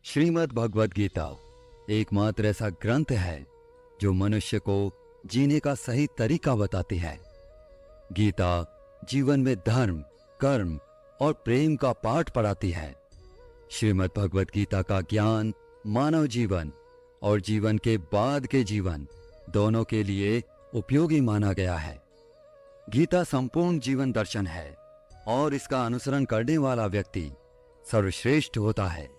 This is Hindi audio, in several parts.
श्रीमद् भगवद गीता एकमात्र ऐसा ग्रंथ है जो मनुष्य को जीने का सही तरीका बताती है। गीता जीवन में धर्म, कर्म और प्रेम का पाठ पढ़ाती है। श्रीमद् भगवद गीता का ज्ञान मानव जीवन और जीवन के बाद के जीवन दोनों के लिए उपयोगी माना गया है। गीता संपूर्ण जीवन दर्शन है और इसका अनुसरण करने वाला व्यक्ति सर्वश्रेष्ठ होता है।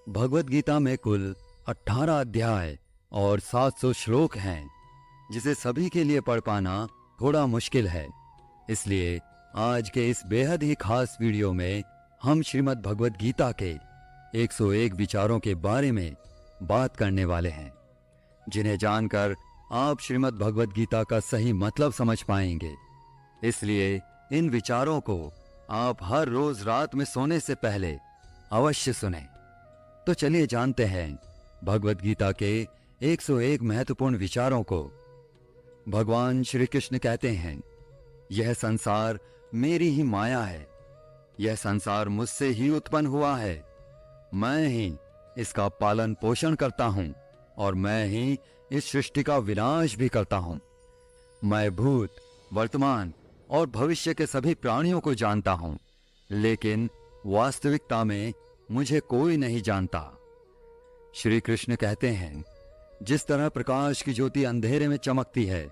भगवद गीता में कुल 18 अध्याय और 700 श्लोक हैं, जिसे सभी के लिए पढ़ पाना थोड़ा मुश्किल है। इसलिए आज के इस बेहद ही खास वीडियो में हम श्रीमद् भगवद गीता के 101 विचारों के बारे में बात करने वाले हैं, जिन्हें जानकर आप श्रीमद् भगवद गीता का सही मतलब समझ पाएंगे। इसलिए इन विचारों को आप हर रोज रात में सोने से पहले अवश्य सुनें। तो चलिए जानते हैं भगवद गीता के 101 महत्वपूर्ण विचारों को। भगवान श्री कृष्ण कहते हैं, यह संसार मेरी ही माया है। यह संसार मुझसे ही उत्पन्न हुआ है। मैं ही इसका पालन पोषण करता हूं और मैं ही इस सृष्टि का विनाश भी करता हूं। मैं भूत, वर्तमान और भविष्य के सभी प्राणियों को जानता हूं, लेकिन वास्तविकता में मुझे कोई नहीं जानता। श्री कृष्ण कहते हैं, जिस तरह प्रकाश की ज्योति अंधेरे में चमकती है,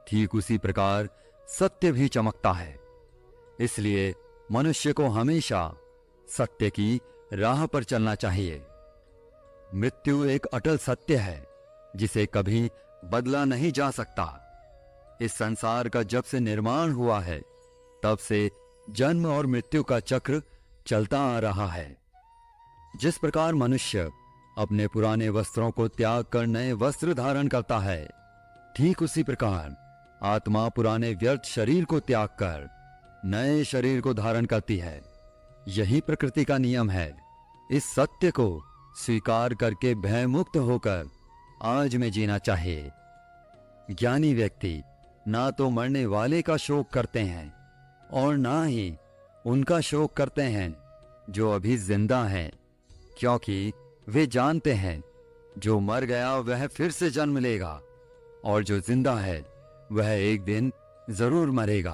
ठीक उसी प्रकार सत्य भी चमकता है। इसलिए मनुष्य को हमेशा सत्य की राह पर चलना चाहिए। मृत्यु एक अटल सत्य है, जिसे कभी बदला नहीं जा सकता। इस संसार का जब से निर्माण हुआ है, तब से जन्म और मृत्यु का चक्र चलता आ रहा है। जिस प्रकार मनुष्य अपने पुराने वस्त्रों को त्याग कर नए वस्त्र धारण करता है, ठीक उसी प्रकार आत्मा पुराने व्यर्थ शरीर को त्याग कर नए शरीर को धारण करती है। यही प्रकृति का नियम है। इस सत्य को स्वीकार करके भयमुक्त होकर आज में जीना चाहिए। ज्ञानी व्यक्ति ना तो मरने वाले का शोक करते हैं और ना ही उनका शोक करते हैं जो अभी जिंदा हैं, क्योंकि वे जानते हैं जो मर गया वह फिर से जन्म लेगा और जो जिंदा है वह एक दिन जरूर मरेगा।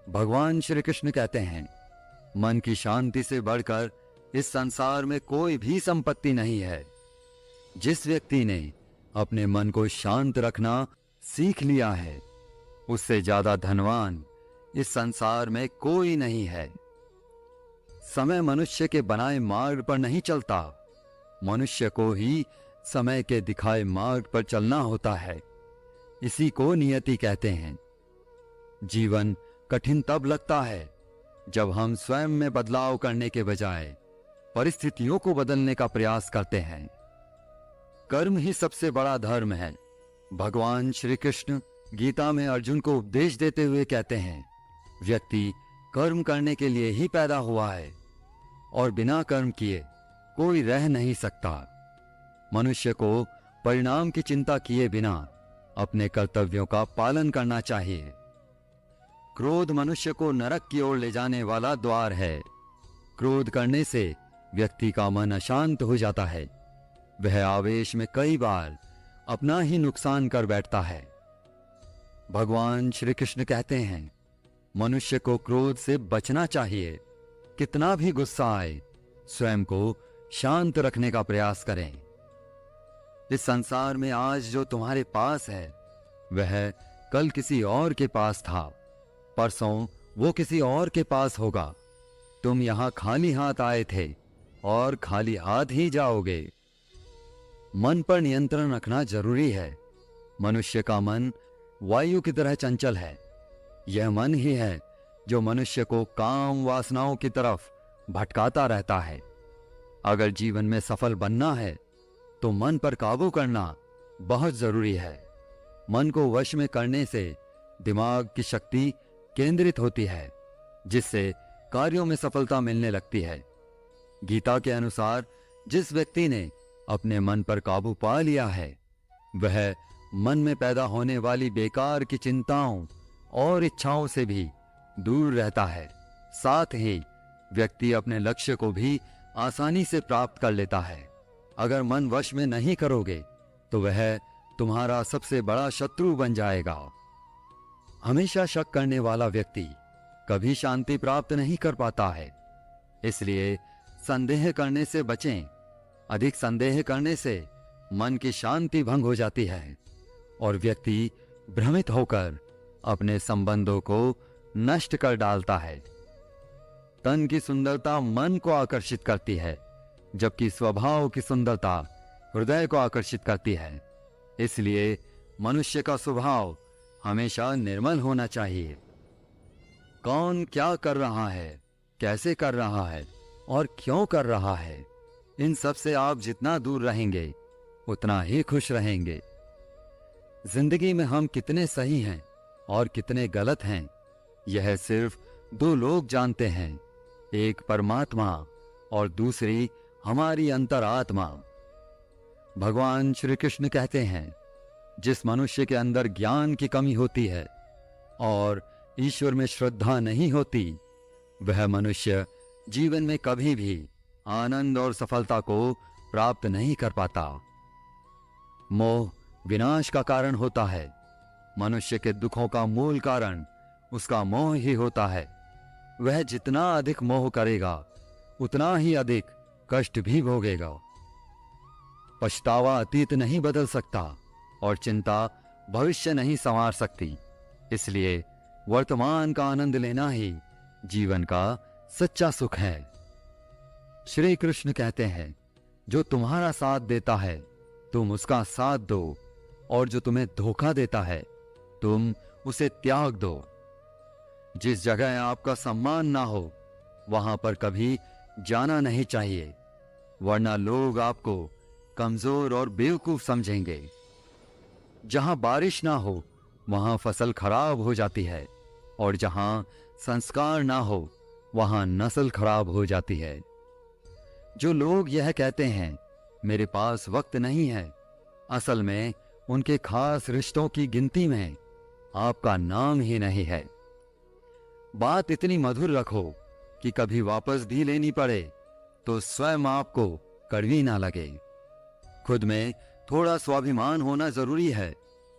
भगवान श्री कृष्ण कहते हैं, मन की शांति से बढ़कर इस संसार में कोई भी संपत्ति नहीं है। जिस व्यक्ति ने अपने मन को शांत रखना सीख लिया है, उससे ज्यादा धनवान इस संसार में कोई नहीं है। समय मनुष्य के बनाए मार्ग पर नहीं चलता, मनुष्य को ही समय के दिखाए मार्ग पर चलना होता है। इसी को नियति कहते हैं। जीवन कठिन तब लगता है जब हम स्वयं में बदलाव करने के बजाय परिस्थितियों को बदलने का प्रयास करते हैं। कर्म ही सबसे बड़ा धर्म है। भगवान श्री कृष्ण गीता में अर्जुन को उपदेश देते हुए कहते हैं, व्यक्ति कर्म करने के लिए ही पैदा हुआ है और बिना कर्म किए कोई रह नहीं सकता। मनुष्य को परिणाम की चिंता किए बिना अपने कर्तव्यों का पालन करना चाहिए। क्रोध मनुष्य को नरक की ओर ले जाने वाला द्वार है। क्रोध करने से व्यक्ति का मन अशांत हो जाता है। वह आवेश में कई बार अपना ही नुकसान कर बैठता है। भगवान श्री कृष्ण कहते हैं, मनुष्य को क्रोध से बचना चाहिए। कितना भी गुस्सा आए, स्वयं को शांत रखने का प्रयास करें। इस संसार में आज जो तुम्हारे पास है, वह कल किसी और के पास था, परसों वो किसी और के पास होगा। तुम यहां खाली हाथ आए थे और खाली हाथ ही जाओगे। मन पर नियंत्रण रखना जरूरी है। मनुष्य का मन वायु की तरह चंचल है। यह मन ही है जो मनुष्य को काम वासनाओं की तरफ भटकाता रहता है। अगर जीवन में सफल बनना है तो मन पर काबू करना बहुत जरूरी है। मन को वश में करने से दिमाग की शक्ति केंद्रित होती है, जिससे कार्यों में सफलता मिलने लगती है। गीता के अनुसार जिस व्यक्ति ने अपने मन पर काबू पा लिया है, वह मन में पैदा होने वाली बेकार की चिंताओं और इच्छाओं से भी दूर रहता है। साथ ही व्यक्ति अपने लक्ष्य को भी आसानी से प्राप्त कर लेता है। अगर मन वश में नहीं करोगे तो वह तुम्हारा सबसे बड़ा शत्रु बन जाएगा। हमेशा शक करने वाला व्यक्ति कभी शांति प्राप्त नहीं कर पाता है। इसलिए संदेह करने से बचें। अधिक संदेह करने से मन की शांति भंग हो जाती है और व्यक्ति भ्रमित होकर अपने संबंधों को नष्ट कर डालता है। तन की सुंदरता मन को आकर्षित करती है, जबकि स्वभाव की सुंदरता हृदय को आकर्षित करती है। इसलिए मनुष्य का स्वभाव हमेशा निर्मल होना चाहिए। कौन क्या कर रहा है, कैसे कर रहा है और क्यों कर रहा है, इन सब से आप जितना दूर रहेंगे उतना ही खुश रहेंगे। जिंदगी में हम कितने सही हैं और कितने गलत हैं, यह सिर्फ दो लोग जानते हैं, एक परमात्मा और दूसरी हमारी अंतरात्मा। भगवान श्री कृष्ण कहते हैं, जिस मनुष्य के अंदर ज्ञान की कमी होती है और ईश्वर में श्रद्धा नहीं होती, वह मनुष्य जीवन में कभी भी आनंद और सफलता को प्राप्त नहीं कर पाता। मोह विनाश का कारण होता है। मनुष्य के दुखों का मूल कारण उसका मोह ही होता है। वह जितना अधिक मोह करेगा उतना ही अधिक कष्ट भी भोगेगा। पछतावा अतीत नहीं बदल सकता और चिंता भविष्य नहीं संवार सकती। इसलिए वर्तमान का आनंद लेना ही जीवन का सच्चा सुख है। श्री कृष्ण कहते हैं, जो तुम्हारा साथ देता है तुम उसका साथ दो, और जो तुम्हें धोखा देता है तुम उसे त्याग दो। जिस जगह आपका सम्मान ना हो वहां पर कभी जाना नहीं चाहिए, वरना लोग आपको कमजोर और बेवकूफ समझेंगे। जहां बारिश ना हो वहां फसल खराब हो जाती है, और जहां संस्कार ना हो वहां नस्ल खराब हो जाती है। जो लोग यह कहते हैं मेरे पास वक्त नहीं है, असल में उनके खास रिश्तों की गिनती में आपका नाम ही नहीं है। बात इतनी मधुर रखो कि कभी वापस भी लेनी पड़े तो स्वयं आपको कड़वी ना लगे। खुद में थोड़ा स्वाभिमान होना जरूरी है,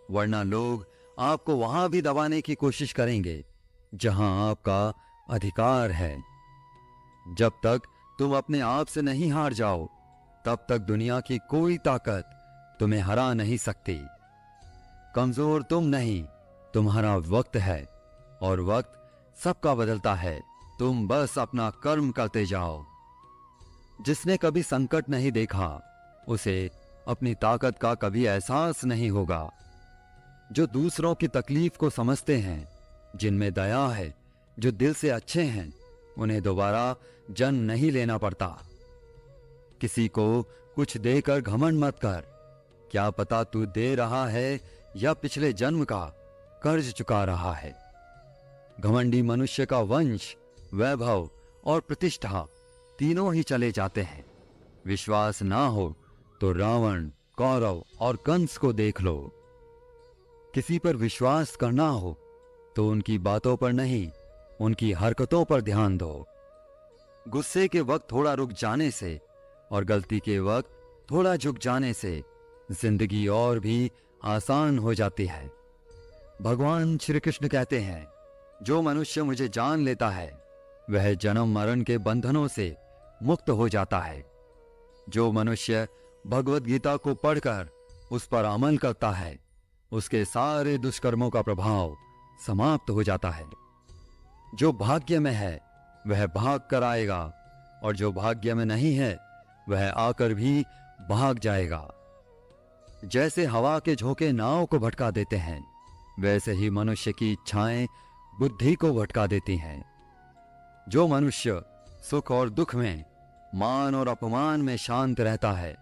वरना लोग आपको वहां भी दबाने की कोशिश करेंगे जहां आपका अधिकार है। जब तक तुम अपने आप से नहीं हार जाओ तब तक दुनिया की कोई ताकत तुम्हें हरा नहीं सकती। कमजोर तुम नहीं, तुम्हारा वक्त है, और वक्त सबका बदलता है। तुम बस अपना कर्म करते जाओ। जिसने कभी संकट नहीं देखा उसे अपनी ताकत का कभी एहसास नहीं होगा। जो दूसरों की तकलीफ को समझते हैं, जिनमें दया है, जो दिल से अच्छे हैं, उन्हें दोबारा जन्म नहीं लेना पड़ता। किसी को कुछ देकर घमंड मत कर। क्या पता तू दे रहा है या पिछले जन्म का कर्ज चुका रहा है। घमंडी मनुष्य का वंश, वैभव और प्रतिष्ठा तीनों ही चले जाते हैं। विश्वास ना हो तो रावण, कौरव और कंस को देख लो। किसी पर विश्वास करना हो तो उनकी बातों पर नहीं, उनकी हरकतों पर ध्यान दो। गुस्से के वक्त थोड़ा रुक जाने से और गलती के वक्त थोड़ा झुक जाने से जिंदगी और भी आसान हो जाती है। भगवान श्री कृष्ण कहते हैं, जो मनुष्य मुझे जान लेता है वह जन्म मरण के बंधनों से मुक्त हो जाता है। जो मनुष्य भगवत गीता को पढ़कर उस पर अमल करता है उसके सारे दुष्कर्मों का प्रभाव समाप्त हो जाता है। जो भाग्य में है वह भाग कर आएगा, और जो भाग्य में नहीं है वह आकर भी भाग जाएगा। जैसे हवा के झोंके नाव को भटका देते हैं, वैसे ही मनुष्य की इच्छाएं बुद्धि को भटका देती हैं। जो मनुष्य सुख और दुख में, मान और अपमान में शांत रहता है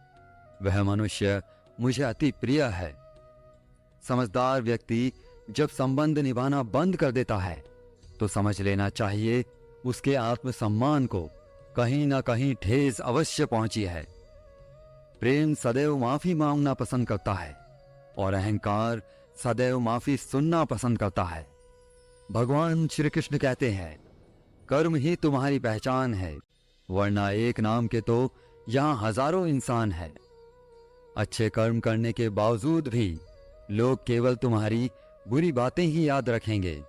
वह मनुष्य मुझे अति प्रिय है। समझदार व्यक्ति जब संबंध निभाना बंद कर देता है तो समझ लेना चाहिए उसके आत्मसम्मान को कहीं ना कहीं ठेस अवश्य पहुंची है। प्रेम सदैव माफी मांगना पसंद करता है और अहंकार सदैव माफी सुनना पसंद करता है। भगवान श्री कृष्ण कहते हैं, कर्म ही तुम्हारी पहचान है, वरना एक नाम के तो यहाँ हजारों इंसान हैं। अच्छे कर्म करने के बावजूद भी लोग केवल तुम्हारी बुरी बातें ही याद रखेंगे,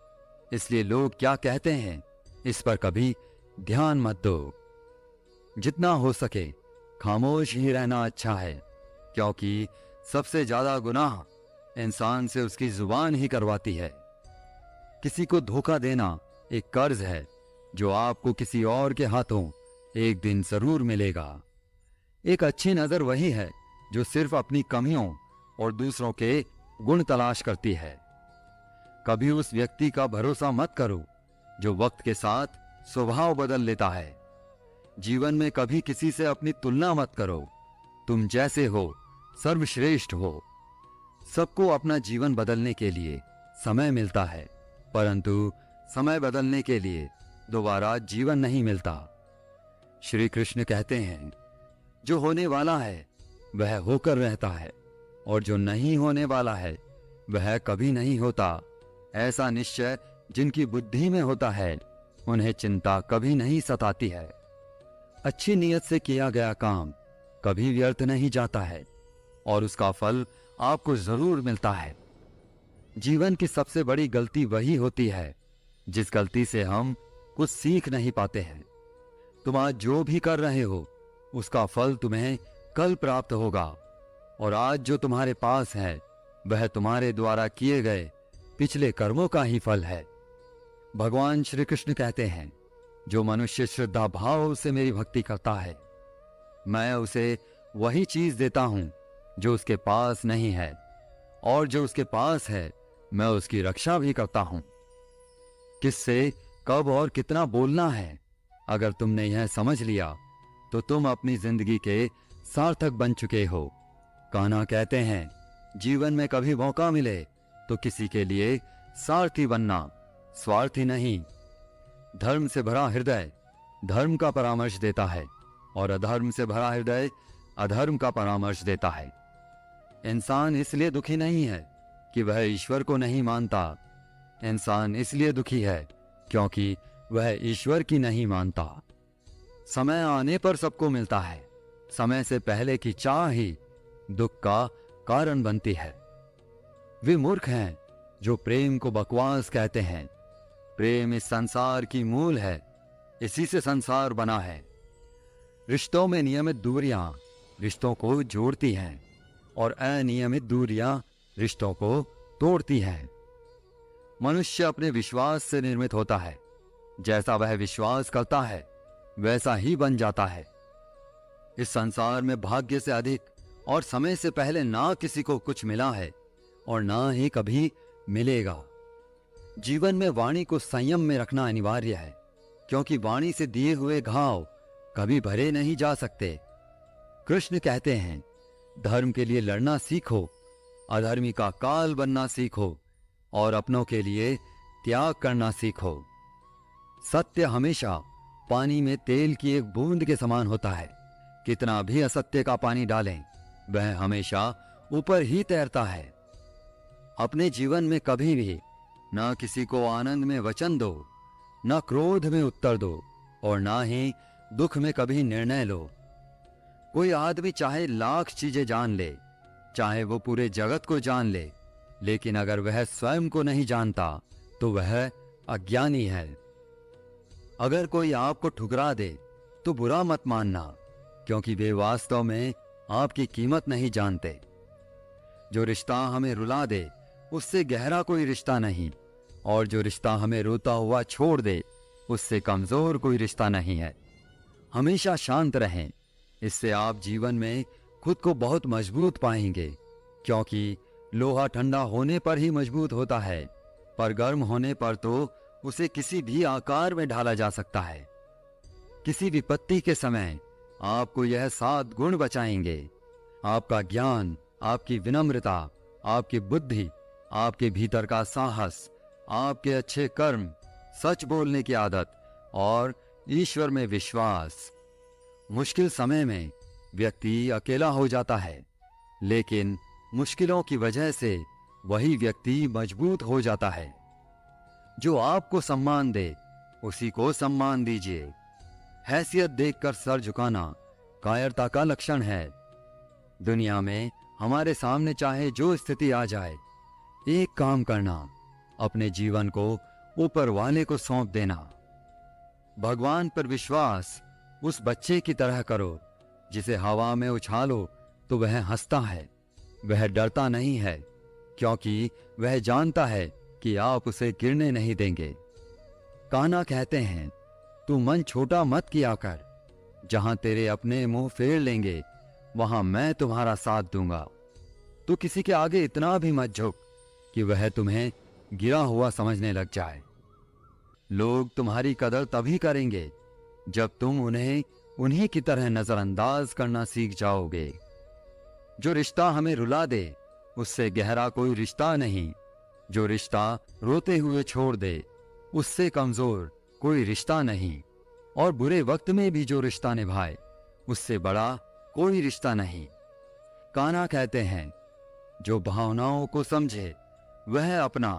इसलिए लोग क्या कहते हैं इस पर कभी ध्यान मत दो। जितना हो सके खामोश ही रहना अच्छा है, क्योंकि सबसे ज्यादा गुनाह इंसान से उसकी जुबान ही करवाती है। किसी को धोखा देना एक कर्ज है जो आपको किसी और के हाथों एक दिन जरूर मिलेगा। एक अच्छी नजर वही है जो सिर्फ अपनी कमियों और दूसरों के गुण तलाश करती है। कभी उस व्यक्ति का भरोसा मत करो जो वक्त के साथ स्वभाव बदल लेता है। जीवन में कभी किसी से अपनी तुलना मत करो। तुम जैसे हो सर्वश्रेष्ठ हो। सबको अपना जीवन बदलने के लिए समय मिलता है, परंतु समय बदलने के लिए दोबारा जीवन नहीं मिलता। श्री कृष्ण कहते हैं, जो होने वाला है वह होकर रहता है और जो नहीं होने वाला है वह कभी नहीं होता। ऐसा निश्चय जिनकी बुद्धि में होता है उन्हें चिंता कभी नहीं सताती है। अच्छी नीयत से किया गया काम कभी व्यर्थ नहीं जाता है और उसका फल आपको जरूर मिलता है। जीवन की सबसे बड़ी गलती वही होती है जिस गलती से हम कुछ सीख नहीं पाते हैं। तुम आज जो भी कर रहे हो उसका फल तुम्हें कल प्राप्त होगा, और आज जो तुम्हारे पास है वह तुम्हारे द्वारा किए गए पिछले कर्मों का ही फल है। भगवान श्री कृष्ण कहते हैं, जो मनुष्य श्रद्धा भाव से मेरी भक्ति करता है मैं उसे वही चीज देता हूं जो उसके पास नहीं है, और जो उसके पास है मैं उसकी रक्षा भी करता हूं। किससे कब और कितना बोलना है, अगर तुमने यह समझ लिया तो तुम अपनी जिंदगी के सार्थक बन चुके हो। कान्हा कहते हैं, जीवन में कभी मौका मिले तो किसी के लिए सारथी बनना, स्वार्थी नहीं। धर्म से भरा हृदय धर्म का परामर्श देता है और अधर्म से भरा हृदय अधर्म का परामर्श देता है। इंसान इसलिए दुखी नहीं है कि वह ईश्वर को नहीं मानता। इंसान इसलिए दुखी है क्योंकि वह ईश्वर की नहीं मानता। समय आने पर सबको मिलता है, समय से पहले की चाह ही दुख का कारण बनती है। वे मूर्ख हैं जो प्रेम को बकवास कहते हैं। प्रेम इस संसार की मूल है, इसी से संसार बना है। रिश्तों में नियमित दूरियां रिश्तों को जोड़ती हैं और अनियमित दूरियां रिश्तों को तोड़ती हैं। मनुष्य अपने विश्वास से निर्मित होता है। जैसा वह विश्वास करता है वैसा ही बन जाता है। इस संसार में भाग्य से अधिक और समय से पहले ना किसी को कुछ मिला है और ना ही कभी मिलेगा। जीवन में वाणी को संयम में रखना अनिवार्य है, क्योंकि वाणी से दिए हुए घाव कभी भरे नहीं जा सकते। कृष्ण कहते हैं, धर्म के लिए लड़ना सीखो, अधर्मी का काल बनना सीखो और अपनों के लिए त्याग करना सीखो। सत्य हमेशा पानी में तेल की एक बूंद के समान होता है। कितना भी असत्य का पानी डालें वह हमेशा ऊपर ही तैरता है। अपने जीवन में कभी भी ना किसी को आनंद में वचन दो, ना क्रोध में उत्तर दो और ना ही दुख में कभी निर्णय लो। कोई आदमी चाहे लाख चीजें जान ले, चाहे वो पूरे जगत को जान ले, लेकिन अगर वह स्वयं को नहीं जानता तो वह अज्ञानी है। अगर कोई आपको ठुकरा दे तो बुरा मत मानना, क्योंकि वे वास्तव में आपकी कीमत नहीं जानते। जो रिश्ता हमें रुला दे उससे गहरा कोई रिश्ता नहीं, और जो रिश्ता हमें रोता हुआ छोड़ दे उससे कमजोर कोई रिश्ता नहीं है। हमेशा शांत रहें, इससे आप जीवन में खुद को बहुत मजबूत पाएंगे, क्योंकि लोहा ठंडा होने पर ही मजबूत होता है, पर गर्म होने पर तो उसे किसी भी आकार में ढाला जा सकता है। किसी विपत्ति के समय आपको यह 7 गुण बचाएंगे: आपका ज्ञान, आपकी विनम्रता, आपकी बुद्धि, आपके भीतर का साहस, आपके अच्छे कर्म, सच बोलने की आदत और ईश्वर में विश्वास। मुश्किल समय में व्यक्ति अकेला हो जाता है, लेकिन मुश्किलों की वजह से वही व्यक्ति मजबूत हो जाता है। जो आपको सम्मान दे उसी को सम्मान दीजिए। हैसियत देखकर सर झुकाना कायरता का लक्षण है। दुनिया में हमारे सामने चाहे जो स्थिति आ जाए, एक काम करना, अपने जीवन को ऊपर वाले को सौंप देना। भगवान पर विश्वास उस बच्चे की तरह करो जिसे हवा में उछालो तो वह हंसता है। वह डरता नहीं है क्योंकि वह जानता है कि आप उसे गिरने नहीं देंगे। कान्हा कहते हैं, तू मन छोटा मत किया कर, जहां तेरे अपने मुंह फेर लेंगे वहां मैं तुम्हारा साथ दूंगा। तू किसी के आगे इतना भी मत झुक कि वह तुम्हें गिरा हुआ समझने लग जाए। लोग तुम्हारी कदर तभी करेंगे जब तुम उन्हें उन्हीं की तरह नजरअंदाज करना सीख जाओगे। जो रिश्ता हमें रुला दे उससे गहरा कोई रिश्ता नहीं। जो रिश्ता रोते हुए छोड़ दे उससे कमजोर कोई रिश्ता नहीं। और बुरे वक्त में भी जो रिश्ता निभाए उससे बड़ा कोई रिश्ता नहीं। कान्हा कहते हैं, जो भावनाओं को समझे वह अपना,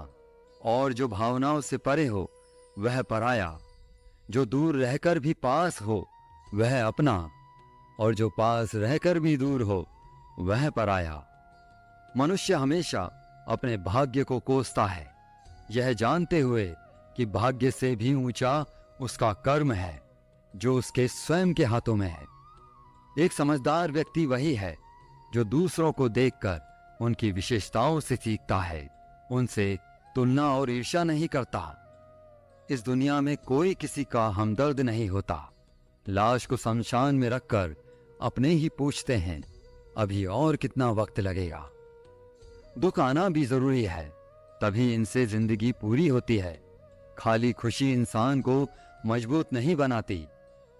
और जो भावनाओं से परे हो वह पराया। जो दूर रहकर भी पास हो वह अपना, और जो पास रहकर भी दूर हो वह पराया। मनुष्य हमेशा अपने भाग्य को कोसता है, यह जानते हुए कि भाग्य से भी ऊंचा उसका कर्म है जो उसके स्वयं के हाथों में है। एक समझदार व्यक्ति वही है जो दूसरों को देखकर उनकी विशेषताओं से सीखता है, उनसे तुलना और ईर्ष्या नहीं करता। इस दुनिया में कोई किसी का हमदर्द नहीं होता। लाश को शमशान में रखकर अपने ही पूछते हैं, अभी और कितना वक्त लगेगा। दुख आना भी जरूरी है, तभी इनसे जिंदगी पूरी होती है। खाली खुशी इंसान को मजबूत नहीं बनाती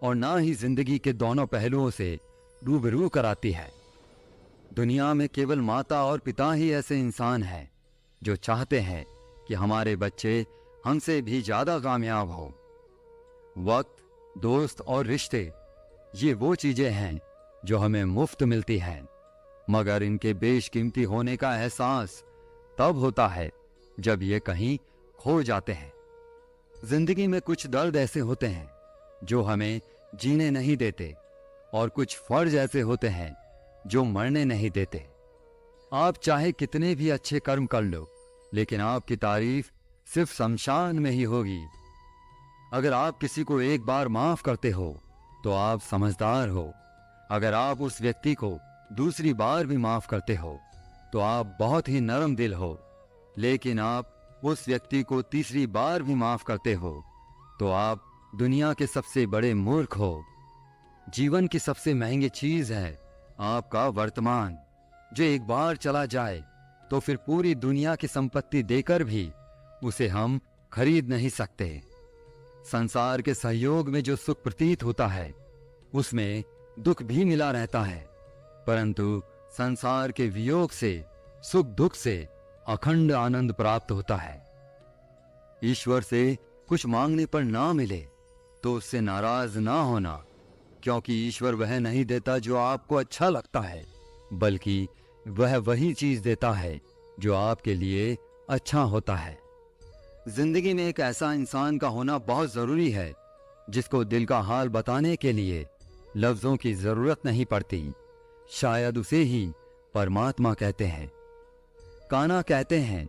और ना ही जिंदगी के दोनों पहलुओं से रूबरू कराती है। दुनिया में केवल माता और पिता ही ऐसे इंसान हैं जो चाहते हैं कि हमारे बच्चे हमसे भी ज्यादा कामयाब हो। वक्त, दोस्त और रिश्ते, ये वो चीजें हैं जो हमें मुफ्त मिलती हैं, मगर इनके बेशकीमती होने का एहसास तब होता है जब ये कहीं खो जाते हैं। जिंदगी में कुछ दर्द ऐसे होते हैं जो हमें जीने नहीं देते, और कुछ फर्ज ऐसे होते हैं जो मरने नहीं देते। आप चाहे कितने भी अच्छे कर्म कर लो, लेकिन आपकी तारीफ सिर्फ शमशान में ही होगी। अगर आप किसी को एक बार माफ करते हो तो आप समझदार हो। अगर आप उस व्यक्ति को दूसरी बार भी माफ करते हो तो आप बहुत ही नरम दिल हो। लेकिन आप उस व्यक्ति को तीसरी बार भी माफ करते हो तो आप दुनिया के सबसे बड़े मूर्ख हो। जीवन की सबसे महंगी चीज है आपका वर्तमान, जो एक बार चला जाए तो फिर पूरी दुनिया की संपत्ति देकर भी उसे हम खरीद नहीं सकते। संसार के सहयोग में जो सुख प्रतीत होता है उसमें दुख भी मिला रहता है, परंतु संसार के वियोग से, सुख दुख से अखंड आनंद प्राप्त होता है। ईश्वर से कुछ मांगने पर ना मिले तो उससे नाराज ना होना, क्योंकि ईश्वर वह नहीं देता जो आपको अच्छा लगता है, बल्कि वह वही चीज देता है जो आपके लिए अच्छा होता है। जिंदगी में एक ऐसा इंसान का होना बहुत जरूरी है जिसको दिल का हाल बताने के लिए लफ्जों की जरूरत नहीं पड़ती। शायद उसे ही परमात्मा कहते हैं। कान्हा कहते हैं,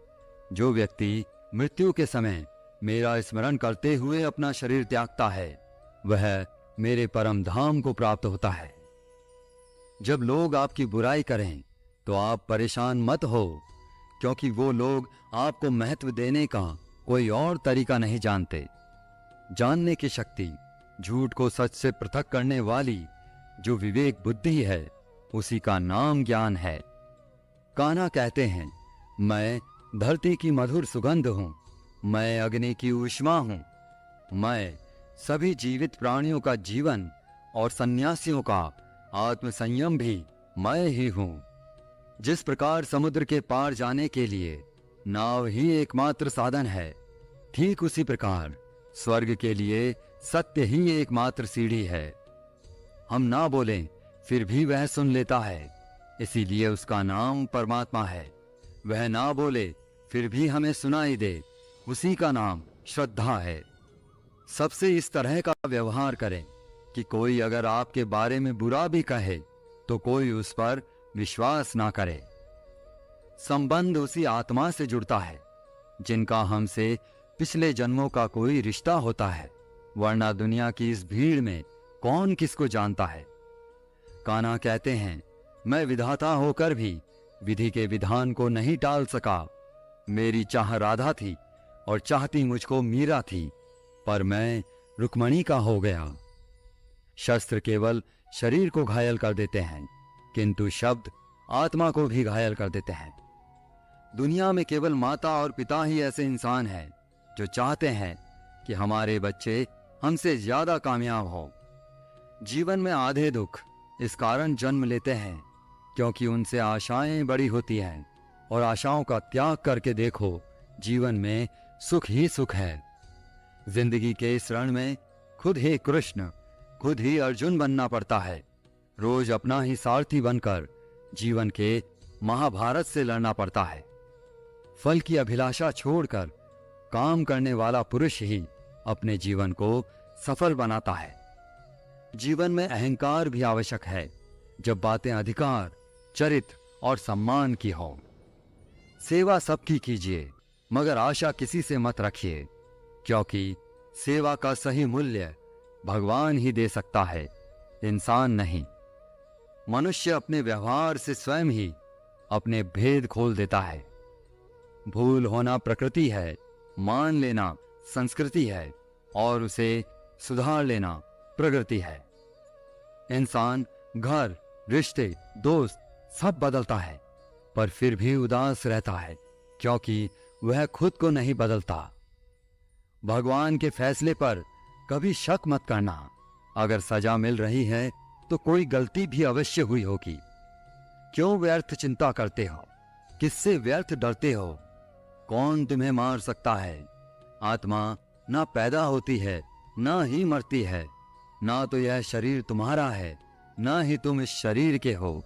जो व्यक्ति मृत्यु के समय मेरा स्मरण करते हुए अपना शरीर त्यागता है वह मेरे परम धाम को प्राप्त होता है। जब लोग आपकी बुराई करें तो आप परेशान मत हो, क्योंकि वो लोग आपको महत्व देने का कोई और तरीका नहीं जानते। जानने की शक्ति, झूठ को सच से पृथक करने वाली जो विवेक बुद्धि है, उसी का नाम ज्ञान है। कान्हा कहते हैं, मैं धरती की मधुर सुगंध हूं, मैं अग्नि की ऊष्मा हूं, मैं सभी जीवित प्राणियों का जीवन और सन्यासियों का आत्मसंयम भी मैं ही हूं। जिस प्रकार समुद्र के पार जाने के लिए नाव ही एकमात्र साधन है, ठीक उसी प्रकार स्वर्ग के लिए सत्य ही एकमात्र सीढ़ी है। हम ना बोलें फिर भी वह सुन लेता है, इसीलिए उसका नाम परमात्मा है। वह ना बोले फिर भी हमें सुनाई दे, उसी का नाम श्रद्धा है। सबसे इस तरह का व्यवहार करें कि कोई अगर आपके बारे में बुरा भी कहे तो कोई उस पर विश्वास ना करे। संबंध उसी आत्मा से जुड़ता है जिनका हमसे पिछले जन्मों का कोई रिश्ता होता है, वरना दुनिया की इस भीड़ में कौन किसको जानता है। कान्हा कहते हैं, मैं विधाता होकर भी विधि के विधान को नहीं टाल सका। मेरी चाह राधा थी और चाहती मुझको मीरा थी, पर मैं रुक्मणी का हो गया। शस्त्र केवल शरीर को घायल कर देते हैं, किंतु शब्द आत्मा को भी घायल कर देते हैं। दुनिया में केवल माता और पिता ही ऐसे इंसान हैं जो चाहते हैं कि हमारे बच्चे हमसे ज्यादा कामयाब हो। जीवन में आधे दुख इस कारण जन्म लेते हैं क्योंकि उनसे आशाएं बड़ी होती हैं, और आशाओं का त्याग करके देखो, जीवन में सुख ही सुख है। जिंदगी के इस रण में खुद ही कृष्ण, खुद ही अर्जुन बनना पड़ता है। रोज अपना ही सारथी बनकर जीवन के महाभारत से लड़ना पड़ता है। फल की अभिलाषा छोड़कर काम करने वाला पुरुष ही अपने जीवन को सफल बनाता है। जीवन में अहंकार भी आवश्यक है जब बातें अधिकार, चरित्र और सम्मान की हो। सेवा सबकी कीजिए, मगर आशा किसी से मत रखिए, क्योंकि सेवा का सही मूल्य भगवान ही दे सकता है, इंसान नहीं। मनुष्य अपने व्यवहार से स्वयं ही अपने भेद खोल देता है। भूल होना प्रकृति है, मान लेना संस्कृति है, और उसे सुधार लेना प्रगति है। इंसान घर, रिश्ते, दोस्त सब बदलता है, पर फिर भी उदास रहता है क्योंकि वह खुद को नहीं बदलता। भगवान के फैसले पर कभी शक मत करना। अगर सजा मिल रही है तो कोई गलती भी अवश्य हुई होगी। क्यों व्यर्थ चिंता करते हो? किससे व्यर्थ डरते हो? कौन तुम्हें मार सकता है? आत्मा ना पैदा होती है, ना ही मरती है। ना तो यह शरीर तुम्हारा है, ना ही तुम इस शरीर के हो।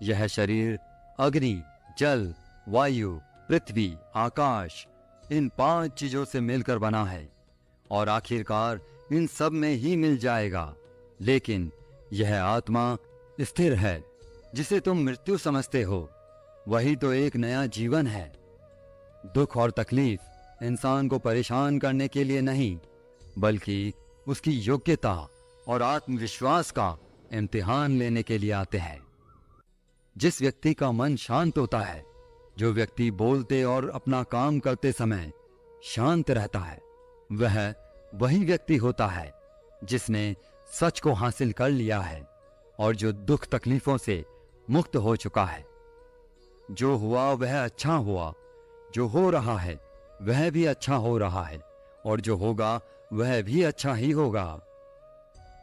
यह शरीर अग्नि, जल, वायु, पृथ्वी, आकाश, इन 5 चीजों से मिलकर बना है, और आखिरकार इन सब में ही मिल जाएगा। लेकिन यह आत्मा स्थिर है, जिसे तुम मृत्यु समझते हो, वही तो एक नया जीवन है। दुख और तकलीफ इंसान को परेशान करने के लिए नहीं, बल्कि उसकी योग्यता और आत्मविश्वास का इम्तिहान लेने के लिए आते हैं। जिस व्यक्ति का मन शांत होता है, जो व्यक्ति बोलते और अपना काम करते समय शांत रहता है, वह वही व्यक्ति होता है जिसने सच को हासिल कर लिया है और जो दुख तकलीफों से मुक्त हो चुका है। जो हुआ वह अच्छा हुआ, जो हो रहा है वह भी अच्छा हो रहा है, और जो होगा वह भी अच्छा ही होगा।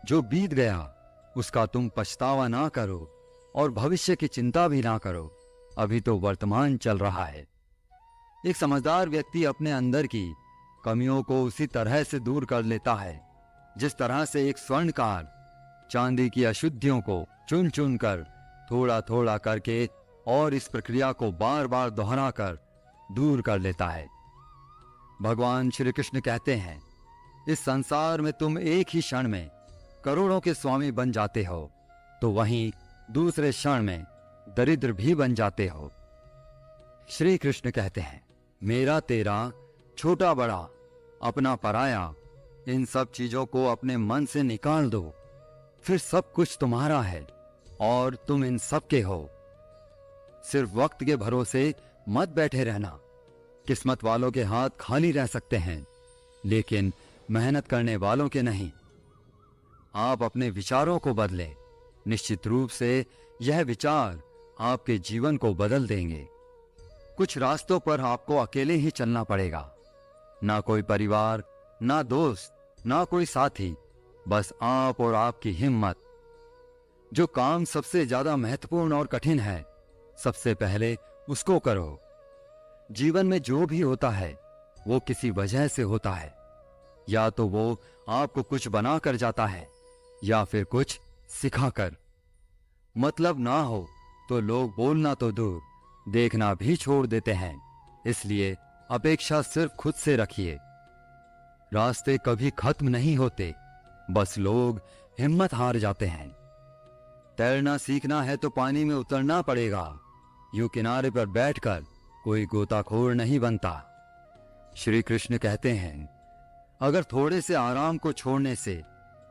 जो बीत गया उसका तुम पछतावा ना करो और भविष्य की चिंता भी ना करो, अभी तो वर्तमान चल रहा है। एक समझदार व्यक्ति अपने अंदर की कमियों को उसी तरह से दूर कर लेता है जिस तरह से एक स्वर्णकार चांदी की अशुद्धियों को चुन चुन कर थोड़ा थोड़ा करके और इस प्रक्रिया को बार बार दोहराकर दूर कर लेता है। भगवान श्री कृष्ण कहते हैं, इस संसार में तुम एक ही क्षण में करोड़ों के स्वामी बन जाते हो, तो वहीं दूसरे क्षण में दरिद्र भी बन जाते हो। श्री कृष्ण कहते हैं, मेरा तेरा, छोटा बड़ा, अपना पराया, इन सब चीजों को अपने मन से निकाल दो, फिर सब कुछ तुम्हारा है और तुम इन सब के हो। सिर्फ वक्त के भरोसे मत बैठे रहना। किस्मत वालों के हाथ खाली रह सकते हैं, लेकिन मेहनत करने वालों के नहीं। आप अपने विचारों को बदलें। निश्चित रूप से यह विचार आपके जीवन को बदल देंगे। कुछ रास्तों पर आपको अकेले ही चलना पड़ेगा। ना कोई परिवार, ना दोस्त, ना कोई साथी, बस आप और आपकी हिम्मत। जो काम सबसे ज्यादा महत्वपूर्ण और कठिन है, सबसे पहले उसको करो। जीवन में जो भी होता है वो किसी वजह से होता है। या तो वो आपको कुछ बना कर जाता है या फिर कुछ सिखाकर। मतलब ना हो तो लोग बोलना तो दूर, देखना भी छोड़ देते हैं। इसलिए अपेक्षा सिर्फ खुद से रखिए। रास्ते कभी खत्म नहीं होते, बस लोग हिम्मत हार जाते हैं। तैरना सीखना है तो पानी में उतरना पड़ेगा, यूं किनारे पर बैठकर कोई गोताखोर नहीं बनता। श्री कृष्ण कहते हैं, अगर थोड़े से आराम को छोड़ने से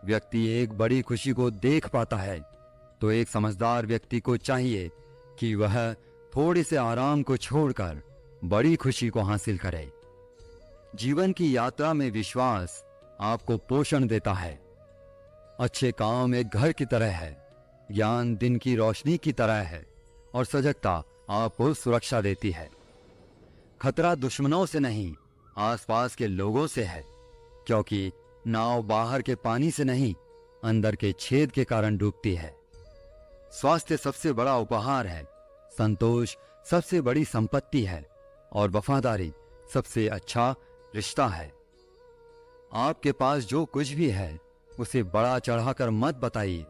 व्यक्ति एक बड़ी खुशी को देख पाता है, तो एक समझदार व्यक्ति को चाहिए कि वह थोड़े से आराम को छोड़कर बड़ी खुशी को हासिल करे। जीवन की यात्रा में विश्वास आपको पोषण देता है। अच्छे काम एक घर की तरह है, ज्ञान दिन की रोशनी की तरह है और सजगता आपको सुरक्षा देती है। खतरा दुश्मनों से नहीं, आसपास के लोगों से है, क्योंकि नाव बाहर के पानी से नहीं, अंदर के छेद के कारण डूबती है। स्वास्थ्य सबसे बड़ा उपहार है, संतोष सबसे बड़ी संपत्ति है और वफादारी सबसे अच्छा रिश्ता है। आपके पास जो कुछ भी है उसे बड़ा चढ़ाकर मत बताइए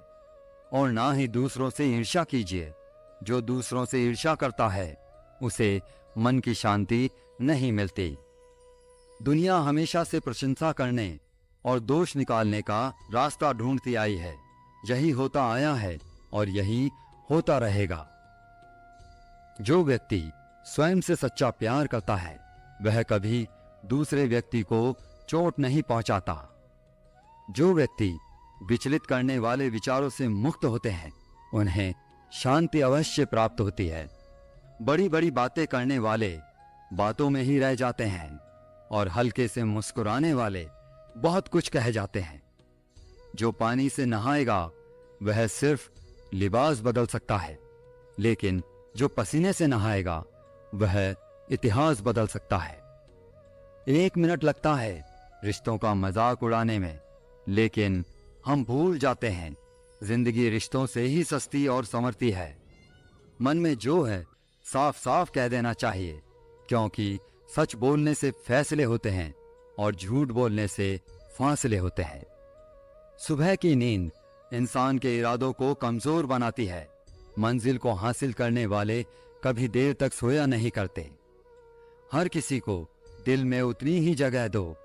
और ना ही दूसरों से ईर्ष्या कीजिए। जो दूसरों से ईर्ष्या करता है उसे मन की शांति नहीं मिलती। दुनिया हमेशा से प्रशंसा करने और दोष निकालने का रास्ता ढूंढती आई है। यही होता आया है और यही होता रहेगा। जो व्यक्ति स्वयं से सच्चा प्यार करता है वह कभी दूसरे व्यक्ति को चोट नहीं पहुंचाता। जो व्यक्ति विचलित करने वाले विचारों से मुक्त होते हैं उन्हें शांति अवश्य प्राप्त होती है। बड़ी बड़ी बातें करने वाले बातों में ही रह जाते हैं और हल्के से मुस्कुराने वाले बहुत कुछ कह जाते हैं। जो पानी से नहाएगा वह सिर्फ लिबास बदल सकता है, लेकिन जो पसीने से नहाएगा वह इतिहास बदल सकता है। 1 मिनट लगता है रिश्तों का मजाक उड़ाने में, लेकिन हम भूल जाते हैं जिंदगी रिश्तों से ही सस्ती और संवरती है। मन में जो है साफ साफ कह देना चाहिए, क्योंकि सच बोलने से फैसले होते हैं और झूठ बोलने से फासले होते हैं। सुबह की नींद इंसान के इरादों को कमजोर बनाती है। मंजिल को हासिल करने वाले कभी देर तक सोया नहीं करते। हर किसी को दिल में उतनी ही जगह दो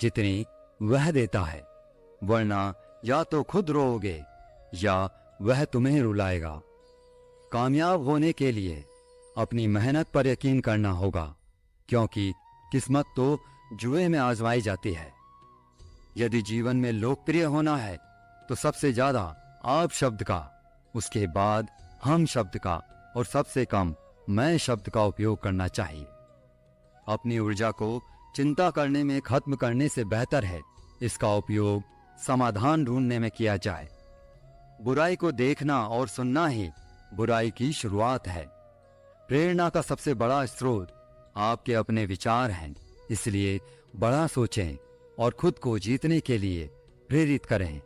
जितनी वह देता है, वरना या तो खुद रोओगे या वह तुम्हें रुलाएगा। कामयाब होने के लिए अपनी मेहनत पर यकीन करना होगा, क्योंकि किस्मत तो जुए में आजमाई जाती है। यदि जीवन में लोकप्रिय होना है तो सबसे ज्यादा आप शब्द का, उसके बाद हम शब्द का और सबसे कम मैं शब्द का उपयोग करना चाहिए। अपनी ऊर्जा को चिंता करने में खत्म करने से बेहतर है इसका उपयोग समाधान ढूंढने में किया जाए। बुराई को देखना और सुनना ही बुराई की शुरुआत है। प्रेरणा का सबसे बड़ा स्रोत आपके अपने विचार हैं, इसलिए बड़ा सोचें और खुद को जीतने के लिए प्रेरित करें।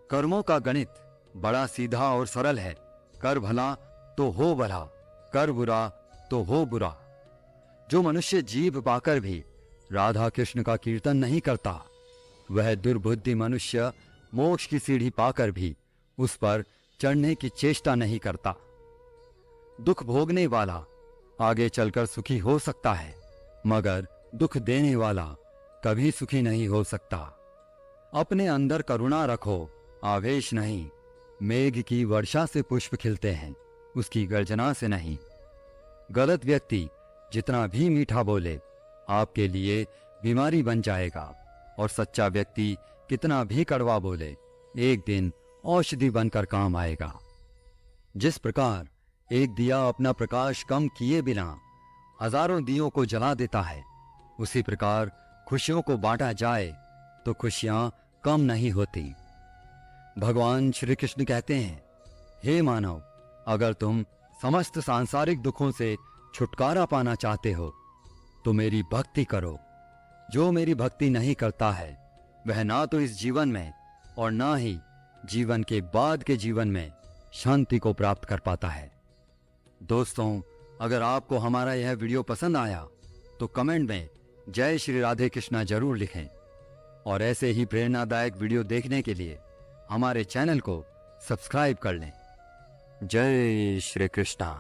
कर्मों का गणित बड़ा सीधा और सरल है। कर भला तो हो भला, कर बुरा तो हो बुरा। जो मनुष्य जीभ पाकर भी राधा कृष्ण का कीर्तन नहीं करता, वह दुर्बुद्धि मनुष्य मोक्ष की सीढ़ी पाकर भी उस पर चढ़ने की चेष्टा नहीं करता। दुख भोगने वाला आगे चलकर सुखी हो सकता है, मगर दुख देने वाला कभी सुखी नहीं हो सकता। अपने अंदर करुणा रखो, आवेश नहीं। मेघ की वर्षा से पुष्प खिलते हैं, उसकी गर्जना से नहीं। गलत व्यक्ति जितना भी मीठा बोले आपके लिए बीमारी बन जाएगा, और सच्चा व्यक्ति कितना भी कड़वा बोले एक दिन औषधि बनकर काम आएगा। जिस प्रकार एक दिया अपना प्रकाश कम किए बिना हजारों दियों को जला देता है, उसी प्रकार खुशियों को बांटा जाए तो खुशियां कम नहीं होती। भगवान श्री कृष्ण कहते हैं, हे मानव, अगर तुम समस्त सांसारिक दुखों से छुटकारा पाना चाहते हो तो मेरी भक्ति करो। जो मेरी भक्ति नहीं करता है वह ना तो इस जीवन में और ना ही जीवन के बाद के जीवन में शांति को प्राप्त कर पाता है। दोस्तों, अगर आपको हमारा यह वीडियो पसंद आया तो कमेंट में जय श्री राधे कृष्णा जरूर लिखें, और ऐसे ही प्रेरणादायक वीडियो देखने के लिए हमारे चैनल को सब्सक्राइब कर लें। जय श्री कृष्णा।